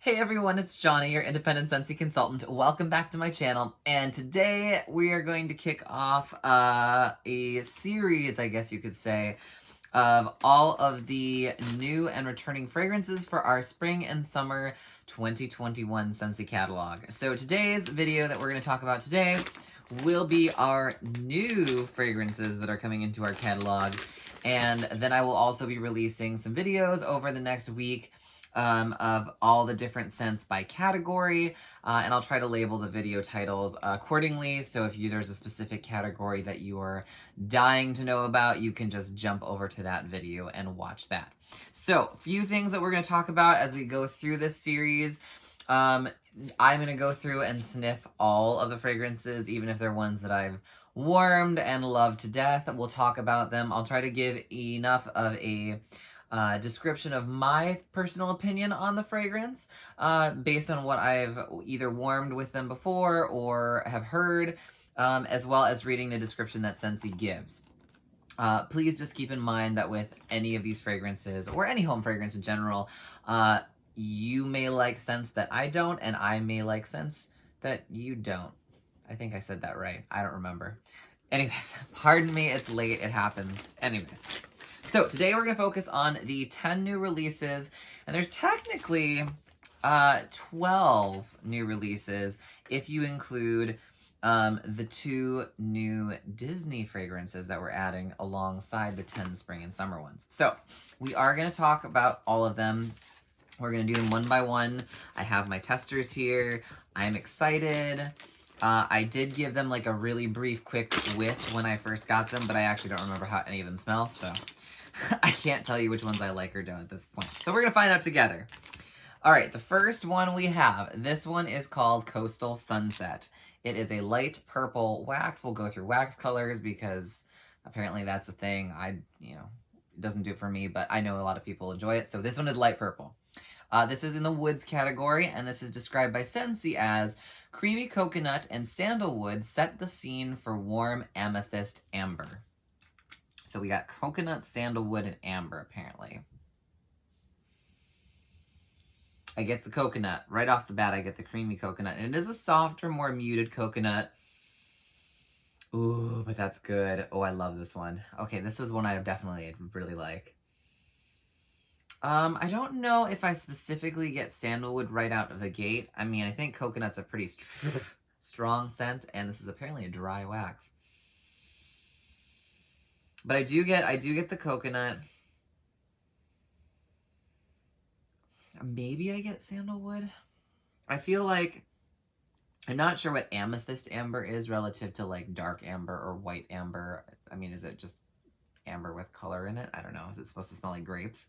Hey everyone, it's Johnny, your independent Scentsy consultant. Welcome back to my channel, and today we are going to kick off a series, I guess you could say, of all of the new and returning fragrances for our spring and summer 2021 Scentsy catalog. So today's video that we're going to talk about today will be our new fragrances that are coming into our catalog, and then I will also be releasing some videos over the next week of all the different scents by category, and I'll try to label the video titles accordingly, so if there's a specific category that you are dying to know about, you can just jump over to that video and watch that. So, a few things that we're going to talk about as we go through this series. I'm going to go through and sniff all of the fragrances, even if they're ones that I've warmed and loved to death. We'll talk about them. I'll try to give enough of a description of my personal opinion on the fragrance based on what I've either warmed with them before or have heard, as well as reading the description that Scentsy gives. Please just keep in mind that with any of these fragrances, or any home fragrance in general, you may like scents that I don't, and I may like scents that you don't. I think I said that right. I don't remember. Anyways, pardon me, it's late, it happens. Anyways. So today we're going to focus on the 10 new releases, and there's technically 12 new releases if you include the 2 new Disney fragrances that we're adding alongside the 10 spring and summer ones. So we are going to talk about all of them. We're going to do them one by one. I have my testers here. I'm excited. I did give them like a really brief quick whiff when I first got them, but I actually don't remember how any of them smell, so I can't tell you which ones I like or don't at this point. So we're going to find out together. All right, the first one we have, this one is called Coastal Sunset. It is a light purple wax. We'll go through wax colors because apparently that's a thing. It doesn't do it for me, but I know a lot of people enjoy it. So this one is light purple. This is in the woods category, and this is described by Scentsy as creamy coconut and sandalwood set the scene for warm amethyst amber. So we got coconut, sandalwood, and amber, apparently. I get the coconut. Right off the bat, I get the creamy coconut. And it is a softer, more muted coconut. Ooh, but that's good. Oh, I love this one. Okay, this was one I definitely really like. I don't know if I specifically get sandalwood right out of the gate. I mean, I think coconut's a pretty strong scent, and this is apparently a dry wax. But I do get the coconut. Maybe I get sandalwood. I feel like I'm not sure what amethyst amber is relative to like dark amber or white amber. I mean, is it just amber with color in it? I don't know. Is it supposed to smell like grapes?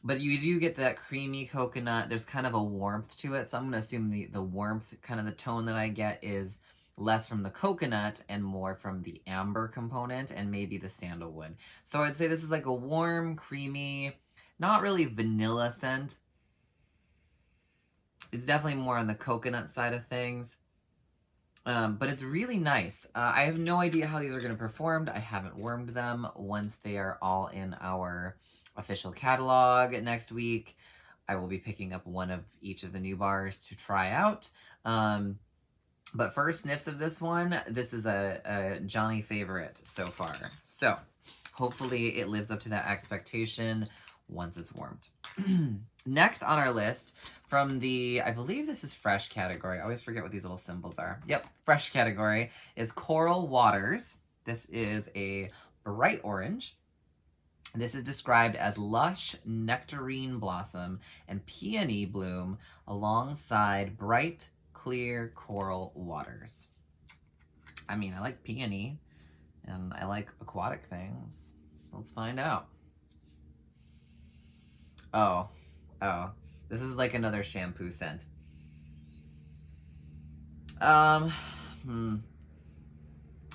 But you do get that creamy coconut. There's kind of a warmth to it. So I'm going to assume the warmth, kind of the tone that I get is less from the coconut and more from the amber component and maybe the sandalwood. So I'd say this is like a warm, creamy, not really vanilla scent. It's definitely more on the coconut side of things. But it's really nice. I have no idea how these are going to perform. I haven't warmed them. Once they are all in our official catalog next week, I will be picking up one of each of the new bars to try out. But first sniffs of this one, this is a Johnny favorite so far. So hopefully it lives up to that expectation once it's warmed. Next on our list from the, I believe this is fresh category. I always forget what these little symbols are. Yep, fresh category is Coral Waters. This is a bright orange. This is described as lush nectarine blossom and peony bloom alongside bright, clear coral waters. I mean, I like peony and I like aquatic things. So let's find out. Oh, this is like another shampoo scent.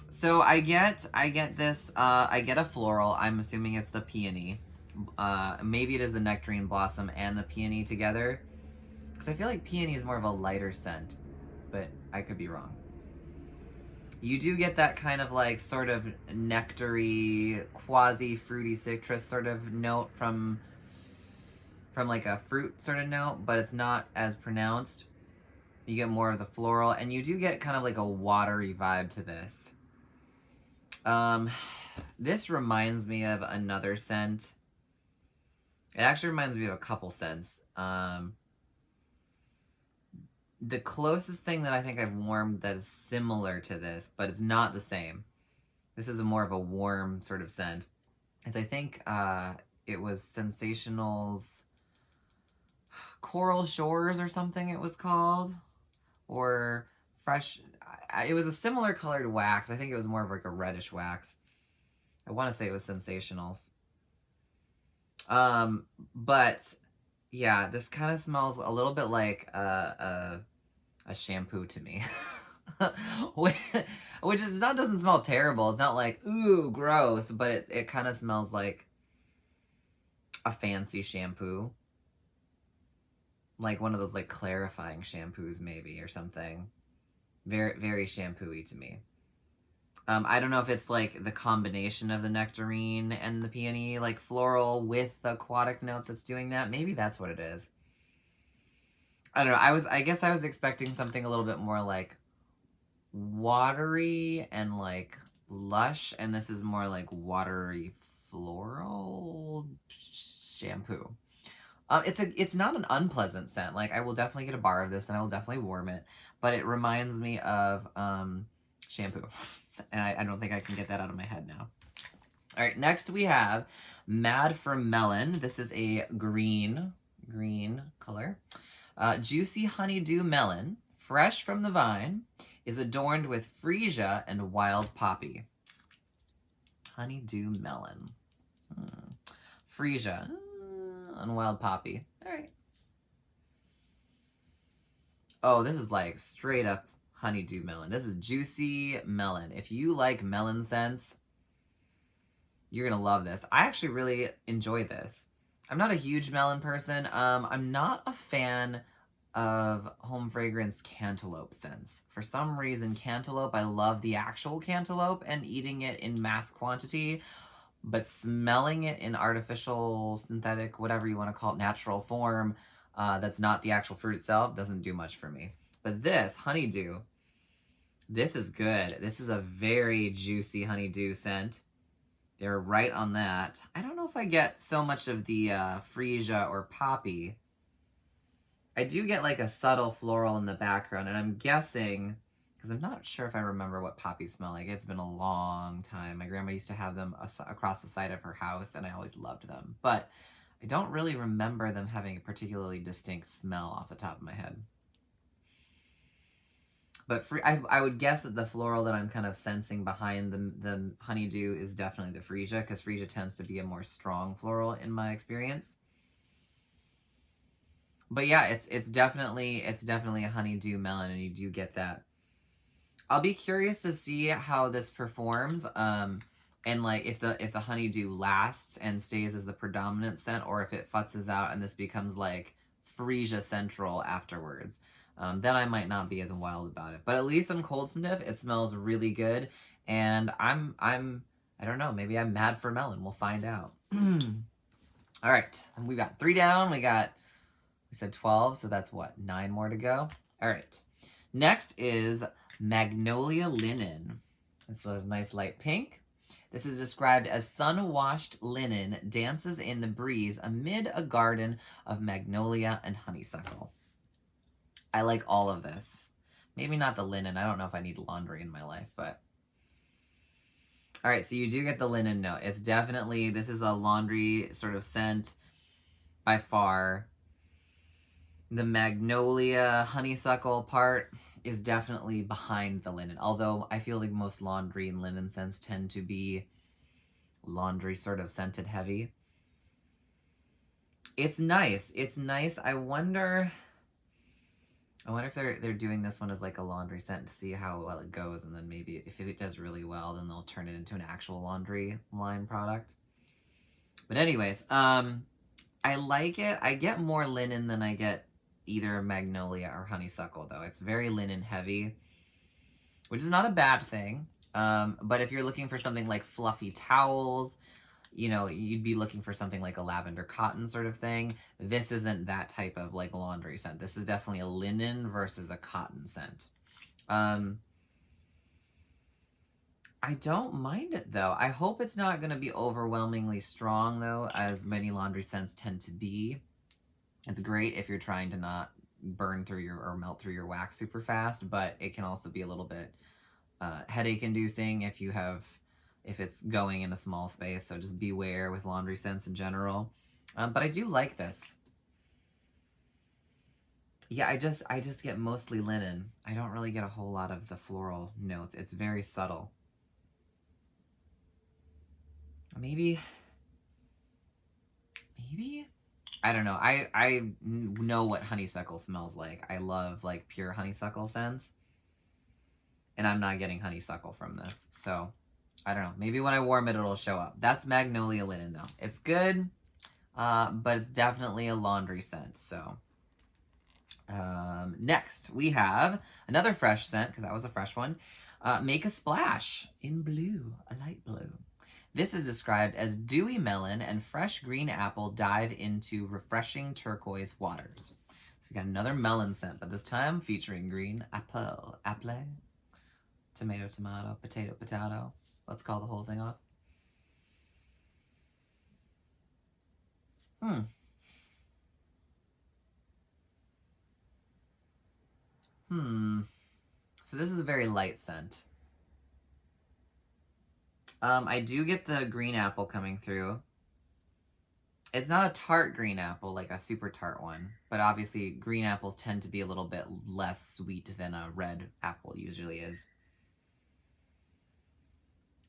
So I get this, I get a floral. I'm assuming it's the peony. Maybe it is the nectarine blossom and the peony together. Because I feel like peony is more of a lighter scent, but I could be wrong. You do get that kind of like sort of nectary, quasi-fruity citrus sort of note from from like a fruit sort of note, but it's not as pronounced. You get more of the floral, and you do get kind of like a watery vibe to this. This reminds me of another scent. It actually reminds me of a couple scents. The closest thing that I think I've warmed that is similar to this, but it's not the same. This is more of a warm sort of scent. Is I think it was Sensational's Coral Shores or something it was called. Or Fresh. It was a similar colored wax. I think it was more of like a reddish wax. I want to say it was Sensational's. But yeah, this kind of smells a little bit like a shampoo to me. Which is not, doesn't smell terrible. It's not like, ooh, gross, but it kind of smells like a fancy shampoo. Like one of those like clarifying shampoos maybe or something. Very, very shampoo-y to me. I don't know if it's like the combination of the nectarine and the peony, like floral with the aquatic note that's doing that. Maybe that's what it is. I don't know. I guess I was expecting something a little bit more like watery and like lush, and this is more like watery floral shampoo. It's not an unpleasant scent. Like, I will definitely get a bar of this and I will definitely warm it, but it reminds me of shampoo. And I don't think I can get that out of my head now. All right, next we have Mad for Melon. This is a green color. Juicy honeydew melon, fresh from the vine, is adorned with freesia and wild poppy. Honeydew melon. Freesia and wild poppy. All right. Oh, this is like straight up honeydew melon. This is juicy melon. If you like melon scents, you're gonna love this. I actually really enjoy this. I'm not a huge melon person. I'm not a fan of home fragrance cantaloupe scents. For some reason, cantaloupe, I love the actual cantaloupe and eating it in mass quantity, but smelling it in artificial, synthetic, whatever you want to call it, natural form, that's not the actual fruit itself, doesn't do much for me. But this, honeydew, this is good. This is a very juicy honeydew scent. They're right on that. I don't know if I get so much of the freesia or poppy. I do get like a subtle floral in the background, and I'm guessing, because I'm not sure if I remember what poppies smell like. It's been a long time. My grandma used to have them across the side of her house, and I always loved them. But I don't really remember them having a particularly distinct smell off the top of my head. But I would guess that the floral that I'm kind of sensing behind the honeydew is definitely the freesia, because freesia tends to be a more strong floral in my experience. But yeah, it's definitely a honeydew melon, and you do get that. I'll be curious to see how this performs, and like if the honeydew lasts and stays as the predominant scent, or if it futzes out and this becomes like freesia central afterwards. Then I might not be as wild about it. But at least on cold sniff, it smells really good, and I don't know, maybe I'm mad for melon. We'll find out. All right, we got 3 down. We said 12, so that's what, 9 more to go? All right. Next is Magnolia Linen. This is a nice light pink. This is described as sun-washed linen dances in the breeze amid a garden of magnolia and honeysuckle. I like all of this. Maybe not the linen. I don't know if I need laundry in my life, but... All right, so you do get the linen note. It's definitely, this is a laundry sort of scent by far. The magnolia honeysuckle part is definitely behind the linen, although I feel like most laundry and linen scents tend to be laundry sort of scented heavy. It's nice. It's nice. I wonder if they're doing this one as like a laundry scent to see how well it goes, and then maybe if it does really well, then they'll turn it into an actual laundry line product. But anyways, I like it. I get more linen than I get either magnolia or honeysuckle, though. It's very linen heavy, which is not a bad thing. But if you're looking for something like fluffy towels, you know, you'd be looking for something like a lavender cotton sort of thing. This isn't that type of like laundry scent. This is definitely a linen versus a cotton scent. I don't mind it though. I hope it's not going to be overwhelmingly strong though, as many laundry scents tend to be. It's great if you're trying to not burn through your or melt through your wax super fast, but it can also be a little bit headache inducing if it's going in a small space. So just beware with laundry scents in general. But I do like this. Yeah, I just get mostly linen. I don't really get a whole lot of the floral notes. It's very subtle. Maybe, I don't know. I know what honeysuckle smells like. I love like pure honeysuckle scents. And I'm not getting honeysuckle from this. So, I don't know. Maybe when I warm it, it'll show up. That's Magnolia Linen though. It's good, but it's definitely a laundry scent. So, next we have another fresh scent, because that was a fresh one. Make a Splash in blue, a light blue. This is described as dewy melon and fresh green apple dive into refreshing turquoise waters. So we got another melon scent, but this time featuring green apple, tomato, tomato, potato, potato. Let's call the whole thing off. So this is a very light scent. I do get the green apple coming through. It's not a tart green apple, like a super tart one, but obviously green apples tend to be a little bit less sweet than a red apple usually is.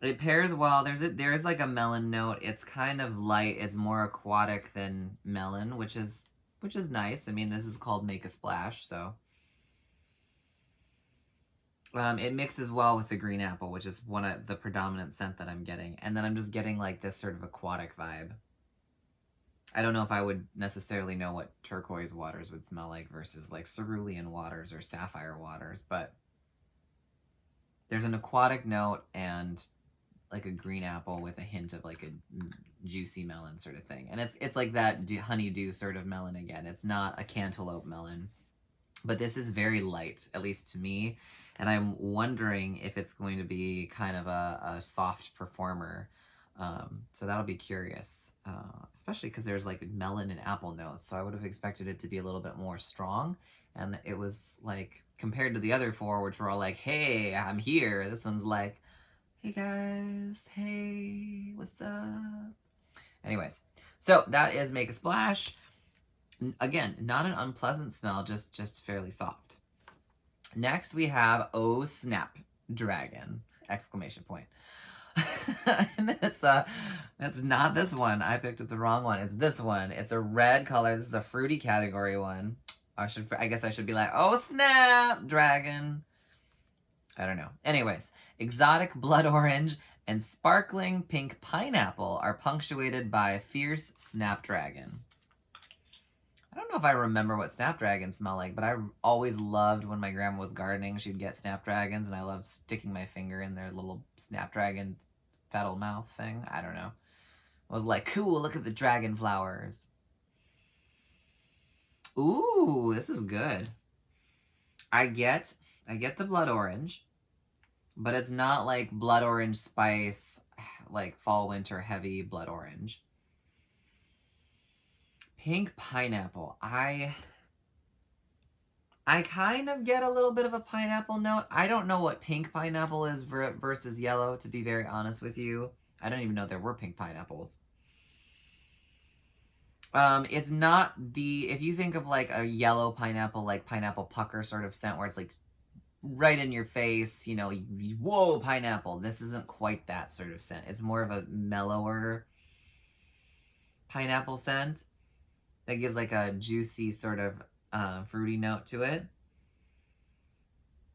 It pairs well. There's like a melon note. It's kind of light. It's more aquatic than melon, which is nice. I mean, this is called Make a Splash, so it mixes well with the green apple, which is one of the predominant scent that I'm getting. And then I'm just getting like this sort of aquatic vibe. I don't know if I would necessarily know what turquoise waters would smell like versus like cerulean waters or sapphire waters, but there's an aquatic note and like a green apple with a hint of like a juicy melon sort of thing. And it's like that honeydew sort of melon again. It's not a cantaloupe melon, but this is very light, at least to me. And I'm wondering if it's going to be kind of a soft performer. So that'll be curious, especially because there's like melon and apple notes. So I would have expected it to be a little bit more strong. And it was like, compared to the other four, which were all like, hey, I'm here. This one's like, hey guys, hey, what's up? Anyways, so that is Make a Splash. Again, not an unpleasant smell, just fairly soft. Next we have Oh Snap Dragon! Exclamation point. And it's not this one. I picked up the wrong one. It's this one. It's a red color. This is a fruity category one. I guess I should be like, oh snap, dragon. I don't know. Anyways, exotic blood orange and sparkling pink pineapple are punctuated by fierce snapdragon. I don't know if I remember what snapdragons smell like, but I always loved when my grandma was gardening, she'd get snapdragons, and I loved sticking my finger in their little snapdragon petal mouth thing. I don't know. I was like, cool, look at the dragon flowers. Ooh, this is good. I get the blood orange, but it's not like blood orange spice, like fall winter heavy blood orange. Pink pineapple. I kind of get a little bit of a pineapple note. I don't know what pink pineapple is versus yellow, to be very honest with you. I don't even know there were pink pineapples. It's not if you think of like a yellow pineapple, like pineapple pucker sort of scent where it's like right in your face, you know, whoa, pineapple. This isn't quite that sort of scent. It's more of a mellower pineapple scent that gives like a juicy sort of fruity note to it.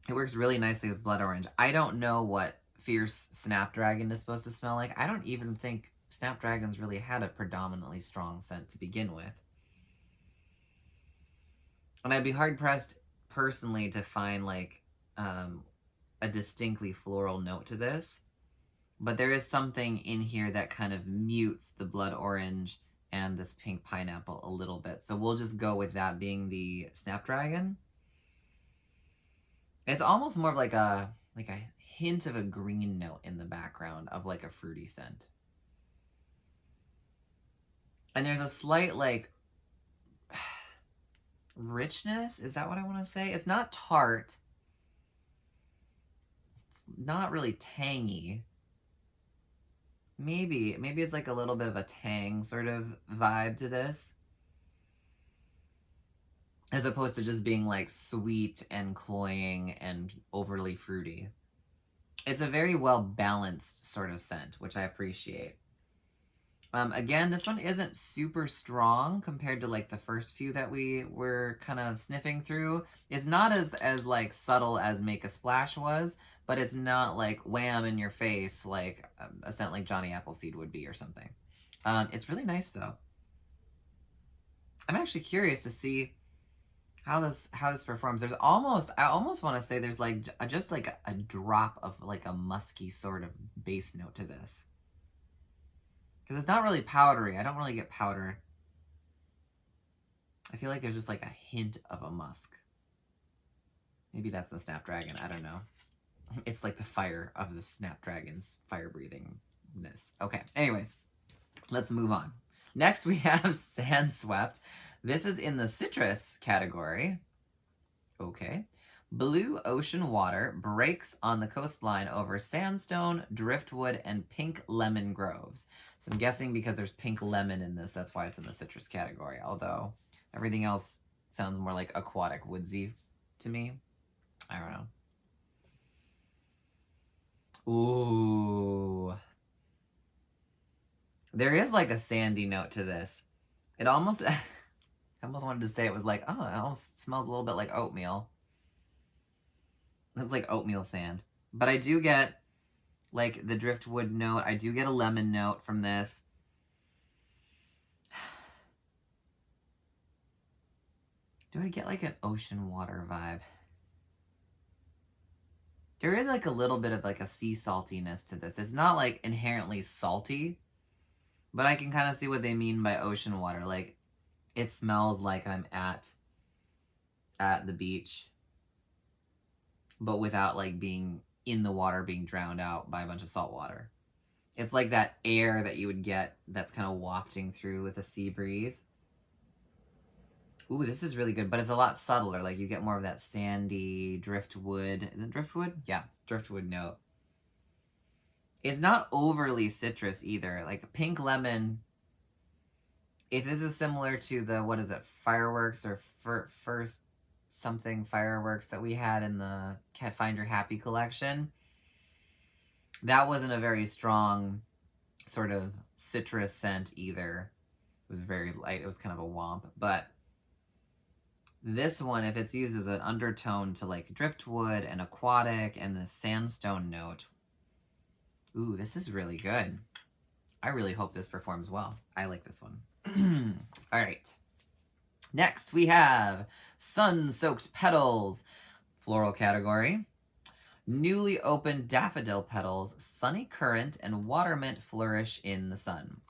It works really nicely with blood orange. I don't know what fierce snapdragon is supposed to smell like. I don't even think snapdragons really had a predominantly strong scent to begin with. And I'd be hard-pressed personally to find like a distinctly floral note to this. But there is something in here that kind of mutes the blood orange and this pink pineapple a little bit. So we'll just go with that being the Snapdragon. It's almost more of like a hint of a green note in the background of like a fruity scent. And there's a slight like richness. Is that what I want to say? It's not tart. It's not really tangy. Maybe it's like a little bit of a tang sort of vibe to this, as opposed to just being like sweet and cloying and overly fruity. It's a very well balanced sort of scent, which I appreciate. Again, this one isn't super strong compared to like the first few that we were kind of sniffing through. It's not as like subtle as Make a Splash was, but it's not like wham in your face like a scent like Johnny Appleseed would be or something. It's really nice though. I'm actually curious to see how this performs. There's almost, I almost want to say there's like just like a drop of like a musky sort of base note to this. Because it's not really powdery. I don't really get powder. I feel like there's just like a hint of a musk. Maybe that's the Snapdragon. I don't know. It's like the fire of the Snapdragon's fire breathingness. Okay, anyways, let's move on. Next we have Sandswept. This is in the citrus category. Okay. Blue ocean water breaks on the coastline over sandstone, driftwood, and pink lemon groves. So I'm guessing because there's pink lemon in this, that's why it's in the citrus category. Although everything else sounds more like aquatic woodsy to me. I don't know. Ooh. There is like a sandy note to this. It almost, I almost wanted to say it was like, oh, it almost smells a little bit like oatmeal. It's like oatmeal sand. But I do get like the driftwood note. I do get a lemon note from this. Do I get like an ocean water vibe? There is like a little bit of like a sea saltiness to this. It's not like inherently salty, but I can kind of see what they mean by ocean water. Like it smells like I'm at the beach, but without like being in the water being drowned out by a bunch of salt water. It's like that air that you would get that's kind of wafting through with a sea breeze. Ooh, this is really good, but it's a lot subtler. Like you get more of that sandy driftwood. Is it driftwood? Yeah, driftwood note. It's not overly citrus either. Like pink lemon, if this is similar to the, what is it, fireworks or first something fireworks that we had in the Find Your Happy collection, that wasn't a very strong sort of citrus scent either. It was very light. It was kind of a womp. But this one, if it's used as an undertone to like driftwood and aquatic and the sandstone note, ooh, this is really good. I really hope this performs well. I like this one. All right. Next, we have Sunsoaked Petals, floral category. Newly opened daffodil petals, sunny currant, and water mint flourish in the sun.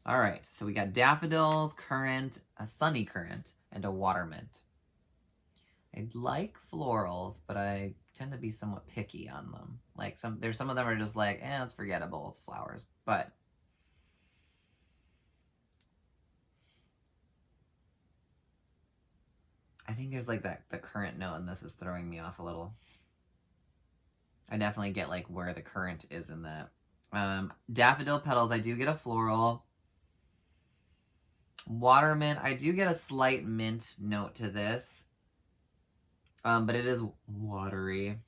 All right, so we got daffodils, currant, a sunny currant, and a water mint. I like florals, but I tend to be somewhat picky on them. Like there's some of them are just like, it's forgettable, it's flowers. But I think there's like the currant note, and this is throwing me off a little. I definitely get like where the currant is in that. Daffodil petals, I do get a floral. Water mint, I do get a slight mint note to this. But it is watery.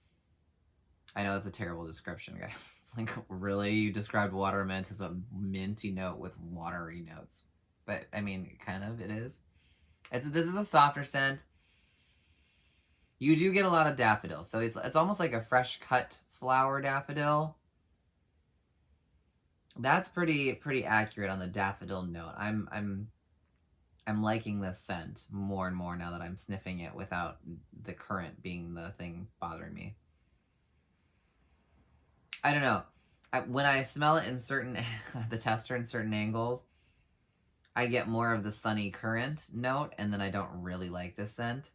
I know that's a terrible description, guys. Like, really? You described water mint as a minty note with watery notes. But, I mean, kind of, it is. This is a softer scent. You do get a lot of daffodil. So it's almost like a fresh cut flower daffodil. That's pretty accurate on the daffodil note. I'm liking this scent more and more now that I'm sniffing it without the currant being the thing bothering me. I don't know. when I smell it in certain, the tester in certain angles, I get more of the sunny currant note, and then I don't really like this scent.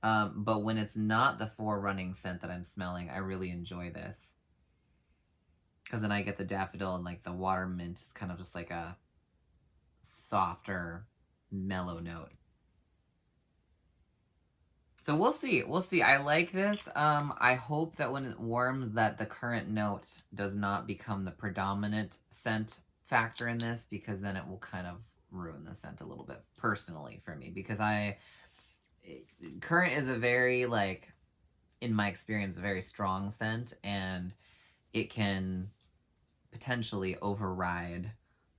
But when it's not the forerunning scent that I'm smelling, I really enjoy this. Because then I get the daffodil and like the water mint is kind of just like a softer, mellow note. So we'll see. We'll see. I like this. I hope that when it warms that the currant note does not become the predominant scent factor in this, because then it will kind of ruin the scent a little bit personally for me, because currant is a very, like, in my experience, a very strong scent, and it can potentially override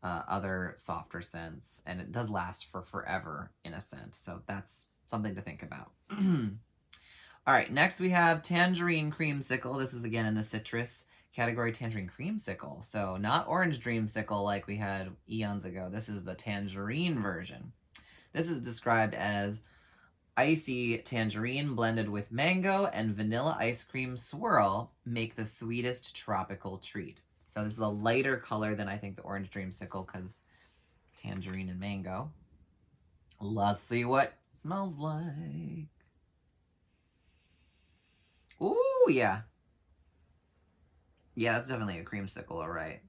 other softer scents, and it does last for forever in a scent. So that's something to think about. All right, next we have Tangerine Creamsicle. This is again in the citrus category, Tangerine Creamsicle. So not Orange Dreamsicle like we had eons ago. This is the tangerine version. This is described as icy tangerine blended with mango and vanilla ice cream swirl make the sweetest tropical treat. So this is a lighter color than I think the Orange Dreamsicle, because tangerine and mango. Let's see what it smells like. Ooh, yeah. Yeah, that's definitely a creamsicle, all right.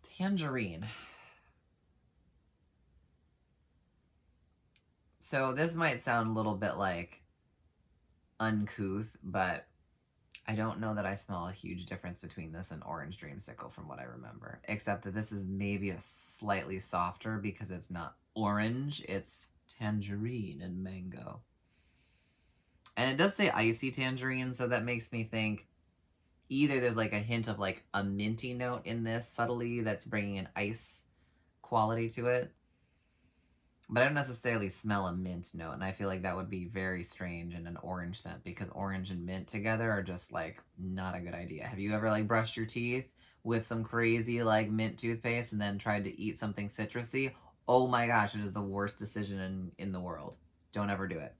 Tangerine. So this might sound a little bit like uncouth, but I don't know that I smell a huge difference between this and Orange Dreamsicle from what I remember, except that this is maybe a slightly softer because it's not orange, it's tangerine and mango. And it does say icy tangerine, so that makes me think either there's like a hint of like a minty note in this subtly that's bringing an ice quality to it, but I don't necessarily smell a mint note, and I feel like that would be very strange in an orange scent, because orange and mint together are just like not a good idea. Have you ever like brushed your teeth with some crazy like mint toothpaste and then tried to eat something citrusy? Oh my gosh, it is the worst decision in the world. Don't ever do it.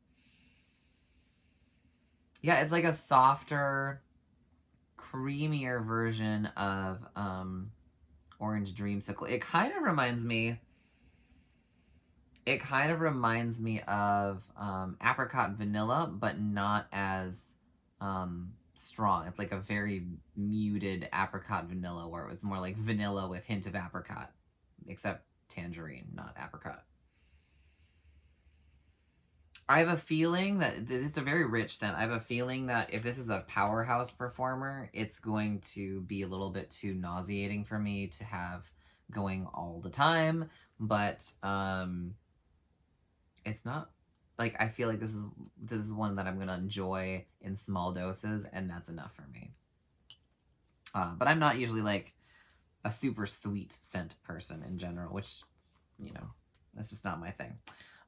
Yeah, it's like a softer, creamier version of Orange Dreamsicle. It kind of reminds me of apricot vanilla, but not as strong. It's like a very muted apricot vanilla, where it was more like vanilla with hint of apricot, except tangerine, not apricot. I have a feeling that it's a very rich scent. I have a feeling that if this is a powerhouse performer, it's going to be a little bit too nauseating for me to have going all the time. But it's not, like, I feel like this is one that I'm gonna enjoy in small doses, and that's enough for me. But I'm not usually like a super sweet scent person in general, which, you know, that's just not my thing.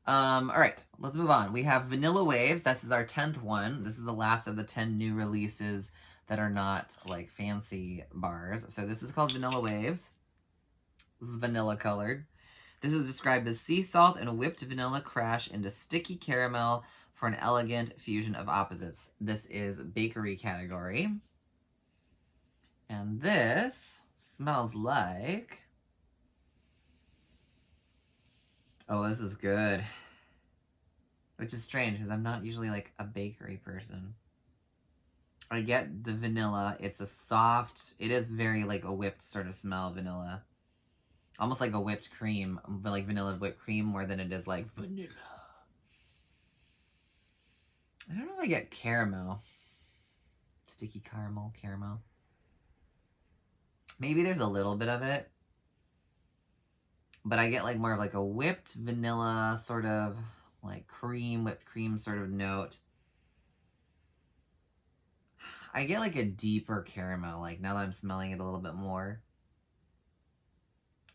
All right, let's move on. We have Vanilla Waves. This is our 10th one. This is the last of the 10 new releases that are not like fancy bars. So this is called Vanilla Waves. Vanilla colored. This is described as sea salt and whipped vanilla crash into sticky caramel for an elegant fusion of opposites. This is bakery category. And this smells like... Oh, this is good. Which is strange, because I'm not usually like a bakery person. I get the vanilla. It's a soft... It is very like a whipped sort of smell of vanilla. Almost like a whipped cream, but like vanilla whipped cream more than it is like vanilla. I don't know if I get caramel. Sticky caramel. Maybe there's a little bit of it. But I get like more of like a whipped vanilla sort of like whipped cream sort of note. I get like a deeper caramel, like now that I'm smelling it a little bit more.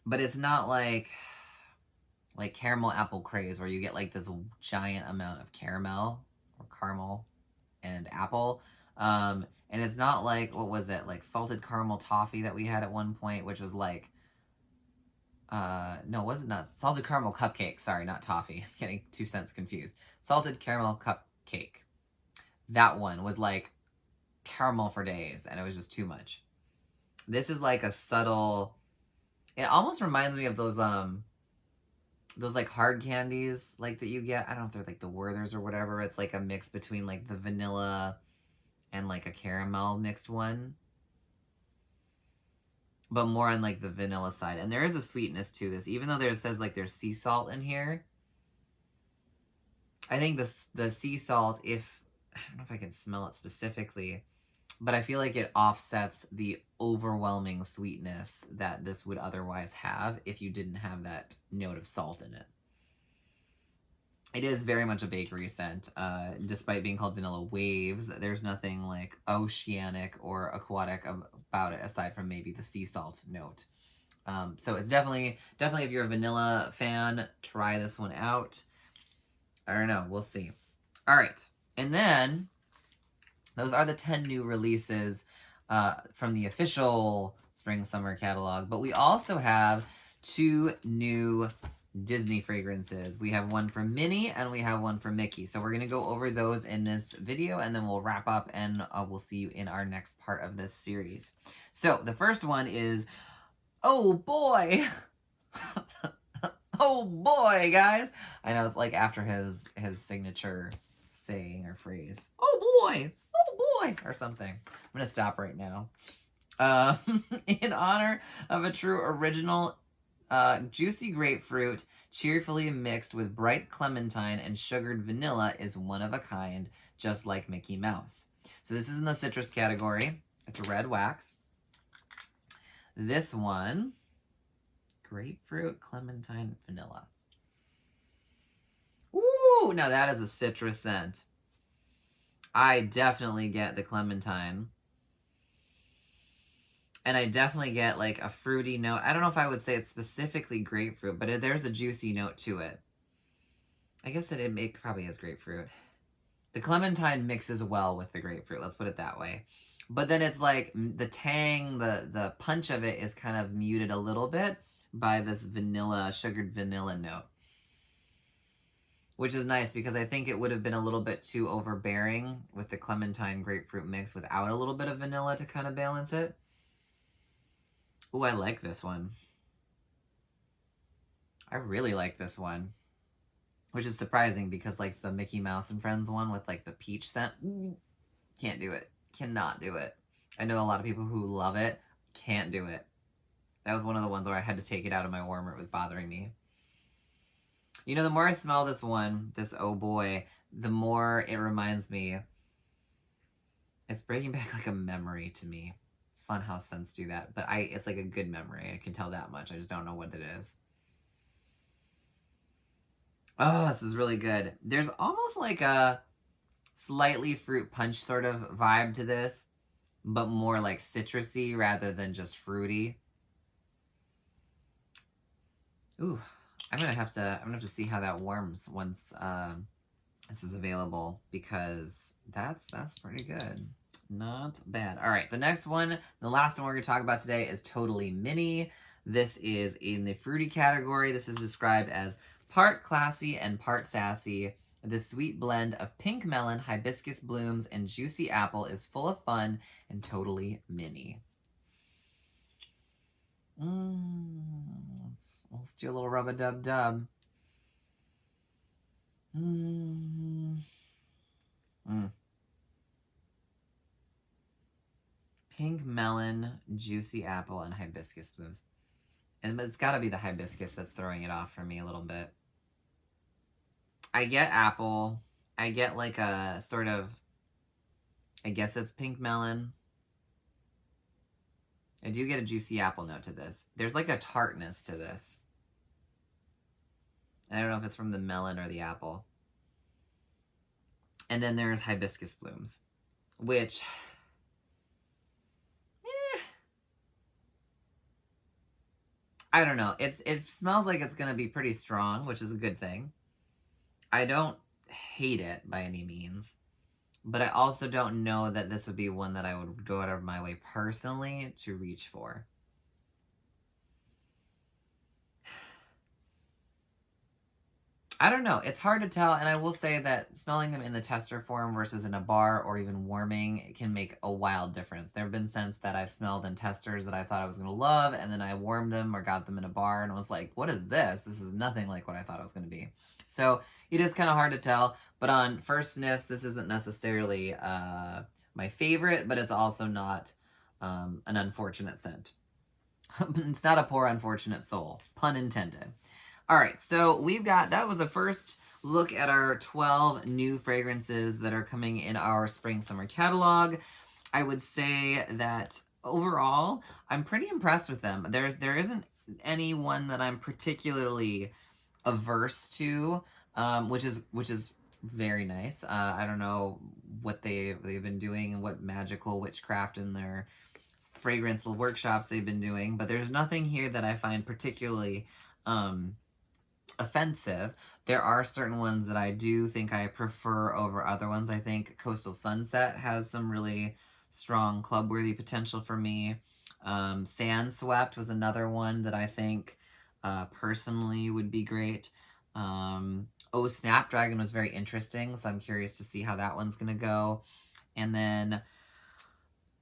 But it's not like caramel apple craze, where you get like this giant amount of caramel and apple. And it's not like, what was it, like salted caramel toffee that we had at one point, which was like, no, it wasn't nuts. Salted caramel cupcake. Sorry, not toffee. I'm getting 2 cents confused. Salted caramel cupcake. That one was like caramel for days, and it was just too much. This is like a subtle, it almost reminds me of those like hard candies like that you get. I don't know if they're like the Werther's or whatever. It's like a mix between like the vanilla and like a caramel mixed one, but more on like the vanilla side. And there is a sweetness to this, even though there says like there's sea salt in here. I think the sea salt, if I don't know if I can smell it specifically, but I feel like it offsets the overwhelming sweetness that this would otherwise have if you didn't have that note of salt in it. It is very much a bakery scent, despite being called Vanilla Waves. There's nothing like oceanic or aquatic about it, aside from maybe the sea salt note. So it's definitely if you're a vanilla fan, try this one out. I don't know, we'll see. All right, and then those are the 10 new releases from the official Spring-Summer catalog. But we also have 2 new Disney fragrances. We have one for Minnie and we have one for Mickey. So we're going to go over those in this video, and then we'll wrap up, and we'll see you in our next part of this series. So the first one is, oh boy. Oh boy, guys. I know it's like after his signature saying or phrase. Oh boy. Oh boy. Or something. I'm going to stop right now. In honor of a true original, juicy grapefruit, cheerfully mixed with bright clementine and sugared vanilla, is one of a kind, just like Mickey Mouse. So this is in the citrus category. It's a red wax. This one, grapefruit, clementine, vanilla. Ooh, now that is a citrus scent. I definitely get the clementine. And I definitely get like a fruity note. I don't know if I would say it's specifically grapefruit, but there's a juicy note to it. I guess that it probably is grapefruit. The clementine mixes well with the grapefruit, let's put it that way. But then it's like the tang, the punch of it is kind of muted a little bit by this vanilla, sugared vanilla note. Which is nice, because I think it would have been a little bit too overbearing with the clementine grapefruit mix without a little bit of vanilla to kind of balance it. Ooh, I like this one. I really like this one. Which is surprising, because like the Mickey Mouse and Friends one with like the peach scent, can't do it. Cannot do it. I know a lot of people who love it, can't do it. That was one of the ones where I had to take it out of my warmer. It was bothering me. You know, the more I smell this one, this oh boy, the more it reminds me. It's bringing back like a memory to me. It's fun how scents do that, but it's like a good memory. I can tell that much. I just don't know what it is. Oh, this is really good. There's almost like a slightly fruit punch sort of vibe to this, but more like citrusy rather than just fruity. Ooh, I'm gonna have to see how that warms once this is available, because that's pretty good. Not bad. All right, the next one, the last one we're going to talk about today is Totally Minnie. This is in the fruity category. This is described as part classy and part sassy. The sweet blend of pink melon, hibiscus blooms, and juicy apple is full of fun and totally Minnie. Let's do a little rub-a-dub-dub. Pink melon, juicy apple, and hibiscus blooms. And it's got to be the hibiscus that's throwing it off for me a little bit. I get apple. I get like a sort of, I guess it's pink melon. I do get a juicy apple note to this. There's like a tartness to this. I don't know if it's from the melon or the apple. And then there's hibiscus blooms, which, I don't know. It smells like it's going to be pretty strong, which is a good thing. I don't hate it by any means, but I also don't know that this would be one that I would go out of my way personally to reach for. I don't know. It's hard to tell, and I will say that smelling them in the tester form versus in a bar or even warming can make a wild difference. There have been scents that I've smelled in testers that I thought I was going to love, and then I warmed them or got them in a bar and was like, what is this? This is nothing like what I thought it was going to be. So it is kind of hard to tell, but on first sniffs, this isn't necessarily my favorite, but it's also not an unfortunate scent. It's not a poor unfortunate soul, pun intended. All right, so that was the first look at our 12 new fragrances that are coming in our spring summer catalog. I would say that overall, I'm pretty impressed with them. There isn't any one that I'm particularly averse to, which is very nice. I don't know what they've been doing and what magical witchcraft in their fragrance workshops they've been doing, but there's nothing here that I find particularly offensive. There are certain ones that I do think I prefer over other ones. I think Coastal Sunset has some really strong club-worthy potential for me. Sand Swept was another one that I think personally would be great. Oh, Snapdragon was very interesting, so I'm curious to see how that one's gonna go. And then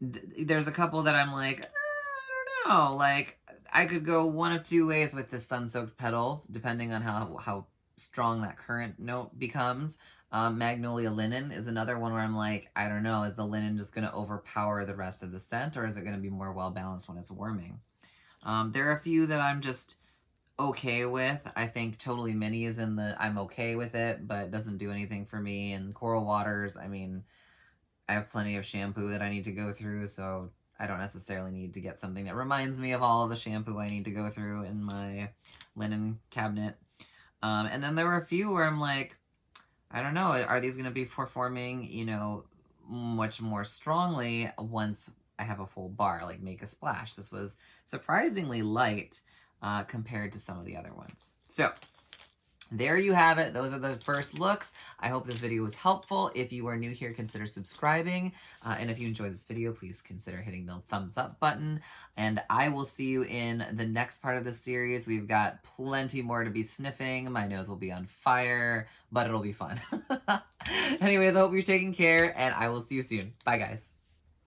there's a couple that I'm like, I don't know, like, I could go one of two ways with the Sunsoaked Petals, depending on how strong that current note becomes. Magnolia Linen is another one where I'm like, I don't know, is the linen just going to overpower the rest of the scent, or is it going to be more well-balanced when it's warming? There are a few that I'm just okay with. I think Totally Mini is in the I'm okay with it, but it doesn't do anything for me. And Coral Waters, I mean, I have plenty of shampoo that I need to go through, so I don't necessarily need to get something that reminds me of all of the shampoo I need to go through in my linen cabinet. And then there were a few where I'm like, I don't know, are these going to be performing, you know, much more strongly once I have a full bar, like Make a Splash. This was surprisingly light compared to some of the other ones. So there you have it. Those are the first looks. I hope this video was helpful. If you are new here, consider subscribing. And if you enjoyed this video, please consider hitting the thumbs up button. And I will see you in the next part of the series. We've got plenty more to be sniffing. My nose will be on fire, but it'll be fun. Anyways, I hope you're taking care, and I will see you soon. Bye, guys.